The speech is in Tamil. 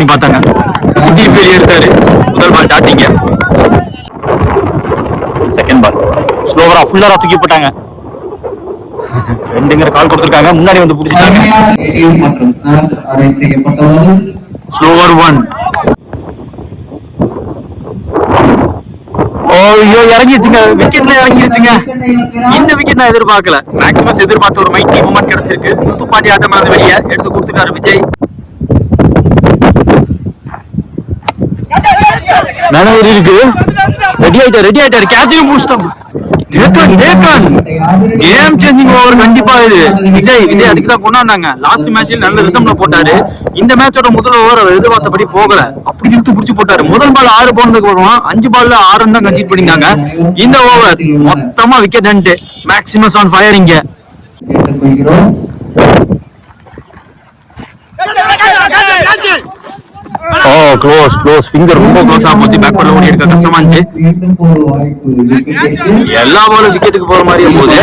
பண்ணி பார்த்தாங்க. வெளியே எடுத்தாரு. முதல் பால் டாட்டிங்க. செகண்ட் பால் ஸ்லோவரா ஃபுல்லரா தூக்கி போட்டாங்க. ரெண்டுங்கிற கால் கொடுத்துருக்காங்க. முன்னாடி வந்து பிடிச்சிட்டாங்க. ஸ்லோவர் 1. ஐயோ இறங்கிடுச்சுங்க. விக்கெட்ல இறங்கிடுச்சுங்க. இந்த விக்கெட் நான் எதிர்பார்க்கல. மேக்ஸிமம் எதிர்பார்த்த ஒரு மைட்டி மூமெண்ட் கிடைச்சிருக்கு. துப்பாட்டி ஆட்டம் வந்து வெளியே எடுத்து கொடுத்துட்டாரு விஜய். மேனவர் இருக்கு. ரெடி ஆயிட்டாரு. கேட்சையும் முடிச்சிட்டோம். கேம் சேஞ்சிங் ஓவர் கண்டிப்பா இது. விஜய் அதுக்கு தான் கொண்டாந்தாங்க. லாஸ்ட் மேட்ச்ல நல்ல ரிதம்ல போட்டாரு. இந்த மேட்சோட முதல் ஓவர் அவர் எதிர்பார்த்தபடி போகல. அப்படி இழுத்து பிடிச்சு போட்டாரு. முதல் பால் 6 போனதுக்கு வருவோம். 5 பால்ல 6 தான் கன்சிட் பண்ணிருந்தாங்க. இந்த ஓவர் மொத்தமா wicket and Maximus on fire. இங்க க்ளோஸ் ஃபிங்கர் ரொம்ப க்ளோஸா போச்சு. பேக்வர்ட்ல ஓடி இருக்க கஷ்டமா இருந்துச்சு. எல்லா பாலும் விக்கெட்டுக்கு போற மாதிரி போகுது.